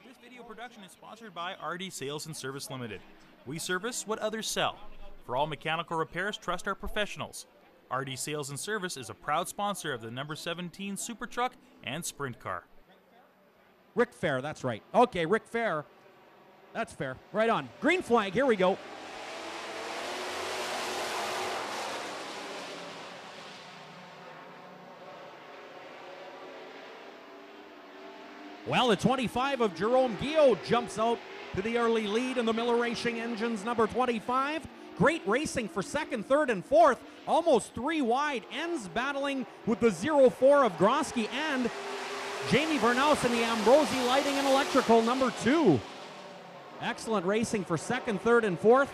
This video production is sponsored by RD Sales and Service Limited. We service what others sell. For all mechanical repairs, trust our professionals. RD Sales and Service is a proud sponsor of the number 17 Super Truck and Sprint Car. Rick Fair, that's right. Okay, Rick Fair. That's fair. Right on. Green flag, here we go. Well, the 25 of Jerome Guillot jumps out to the early lead in the Miller Racing Engines number 25. Great racing for second, third, and fourth. Almost three wide. Ends battling with the 04 of Grosky and Jamie Vernaus in the Ambrosi Lighting and Electrical number 2. Excellent racing for second, third, and fourth.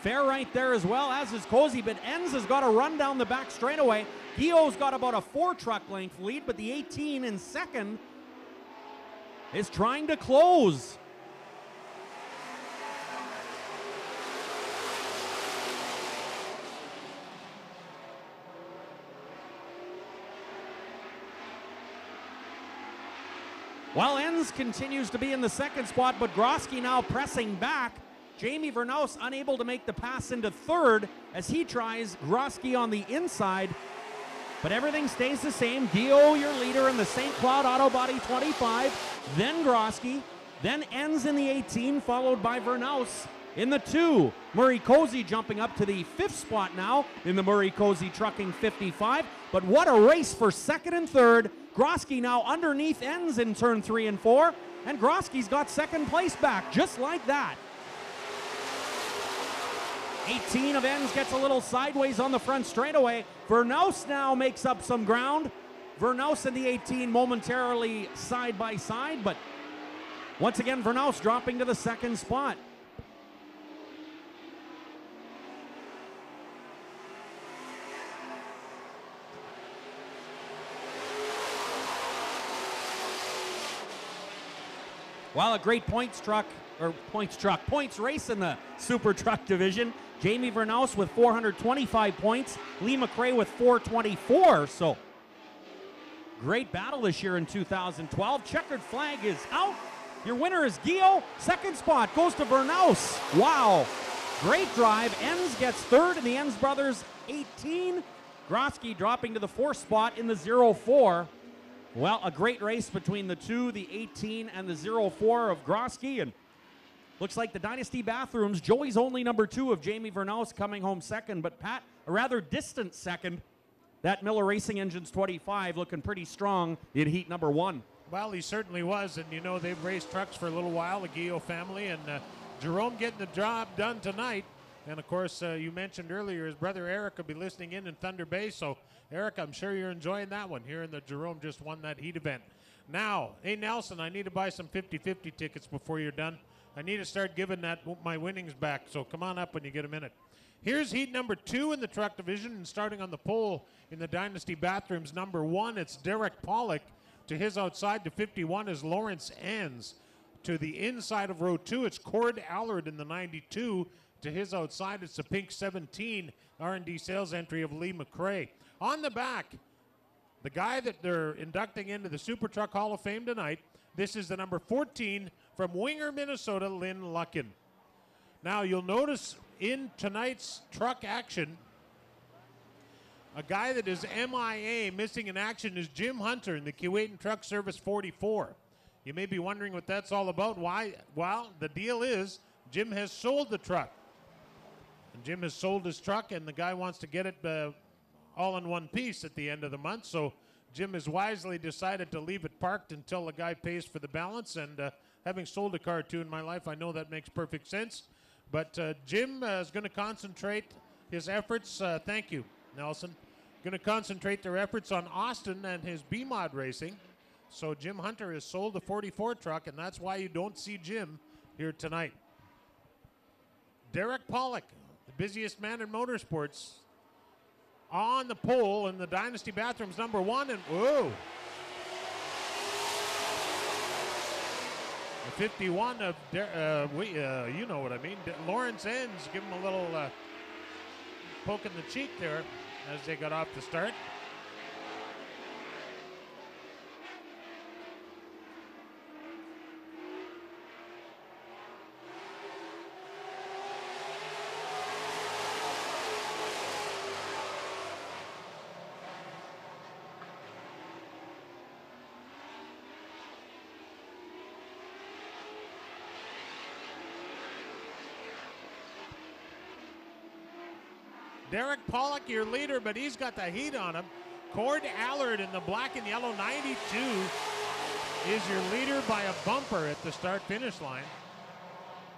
Fair right there as well, as is Cozy, but Enns has got a run down the back straightaway. Guillot's got about a 4-truck length lead, but the 18 in second is trying to close. While Enns continues to be in the second spot, but Grosky now pressing back. Jamie Vernaus unable to make the pass into third as he tries Grosky on the inside. But everything stays the same. Guillot, your leader in the St. Cloud Auto Body 25, then Grosky, then Enns in the 18, followed by Vernaus in the 2. Murray Cozy jumping up to the 5th spot now in the Murray Cozy Trucking 55. But what a race for second and third. Grosky now underneath Enns in turn 3 and 4, and Grosky's got second place back, just like that. 18 of Enns gets a little sideways on the front straightaway. Vernaus now makes up some ground. Vernaus and the 18 momentarily side by side, but once again Vernaus dropping to the second spot. Well, a great points race in the Super Truck division. Jamie Vernaus with 425 points, Lee McRae with 424. So, great battle this year in 2012. Checkered flag is out. Your winner is Guillot. Second spot goes to Vernaus. Wow. Great drive. Enns gets third in the Enns Brothers 18. Grosky dropping to the 4th spot in the 04. Well, a great race between the two, the 18 and the 04 of Grosky, and looks like the Dynasty Bathrooms, Joey's only number 2 of Jamie Vernaus coming home second, but Pat, a rather distant second. That Miller Racing Engines 25 looking pretty strong in heat number 1. Well, he certainly was, and you know, they've raced trucks for a little while, the Guillot family, and Jerome getting the job done tonight. And of course, you mentioned earlier his brother Eric will be listening in Thunder Bay, so Eric, I'm sure you're enjoying that one, hearing that Jerome just won that heat event. Now, hey Nelson, I need to buy some 50-50 tickets before you're done. I need to start giving my winnings back, so come on up when you get a minute. Here's heat number 2 in the truck division, and starting on the pole in the Dynasty Bathrooms, number 1, it's Derek Pollock. To his outside, to 51 is Lawrence Enns. To the inside of row 2, it's Cord Allard in the 92. To his outside, it's the pink 17 R&D sales entry of Lee McRae. On the back, the guy that they're inducting into the Super Truck Hall of Fame tonight, this is the number 14 from Winger, Minnesota, Lynn Luckin. Now, you'll notice in tonight's truck action, a guy that is MIA, missing in action, is Jim Hunter in the Keewatin Truck Service 44. You may be wondering what that's all about. Why? Well, the deal is Jim has sold the truck. And Jim has sold his truck, and the guy wants to get it all in one piece at the end of the month. So Jim has wisely decided to leave it parked until the guy pays for the balance. And having sold a car or two in my life, I know that makes perfect sense. But Jim is going to concentrate his efforts. Thank you, Nelson. Going to concentrate their efforts on Austin and his B-Mod racing. So Jim Hunter has sold the 44 truck, and that's why you don't see Jim here tonight. Derek Pollock, the busiest man in motorsports, on the pole in the Dynasty Bathrooms number 1, and whoa. The 51 of, you know what I mean, Lawrence Enns, give him a little poke in the cheek there as they got off the start. Derek Pollock, your leader, but he's got the heat on him. Cord Allard in the black and yellow 92 is your leader by a bumper at the start-finish line.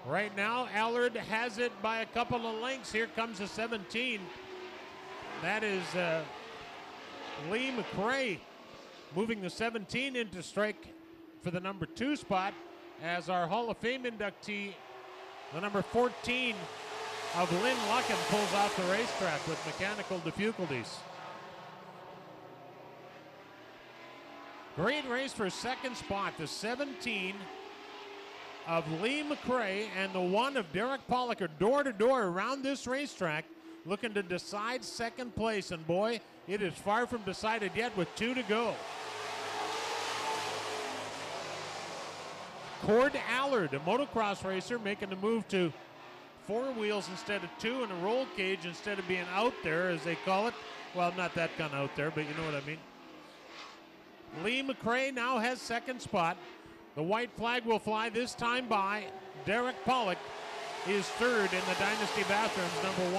Right now, Allard has it by a couple of lengths. Here comes the 17. That is Lee McRae moving the 17 into strike for the number 2 spot as our Hall of Fame inductee, the number 14 of Lynn Lucken, pulls off the racetrack with mechanical difficulties. Great race for second spot. The 17 of Lee McRae and the 1 of Derek Pollock are door to door around this racetrack looking to decide second place. And boy, it is far from decided yet with 2 to go. Cord Allard, a motocross racer, making the move to 4 wheels instead of 2 and a roll cage instead of being out there, as they call it. Well, not that kind of out there, but you know what I mean. Lee McRae now has second spot. The white flag will fly this time by Derek Pollock is third in the Dynasty Bathrooms, number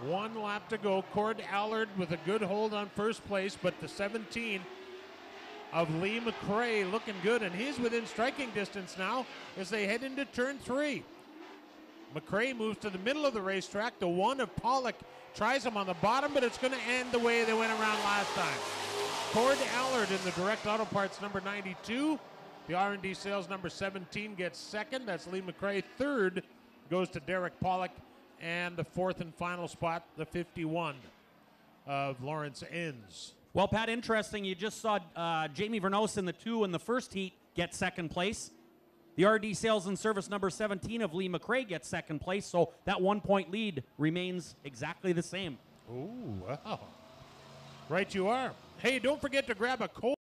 1. 1 lap to go. Cord Allard with a good hold on first place, but the 17 of Lee McRae looking good, and he's within striking distance now as they head into turn 3. McRae moves to the middle of the racetrack. The 1 of Pollock tries him on the bottom, but it's going to end the way they went around last time. Cord Allard in the Direct Auto Parts number 92. The R&D Sales number 17 gets second. That's Lee McRae. Third goes to Derek Pollock. And the 4th and final spot, the 51 of Lawrence Enns. Well, Pat, interesting. You just saw Jamie Vernos in the 2 in the first heat get second place. The RD Sales and Service number 17 of Lee McRae gets second place, so that 1-point lead remains exactly the same. Ooh, wow. Right you are. Hey, don't forget to grab a cold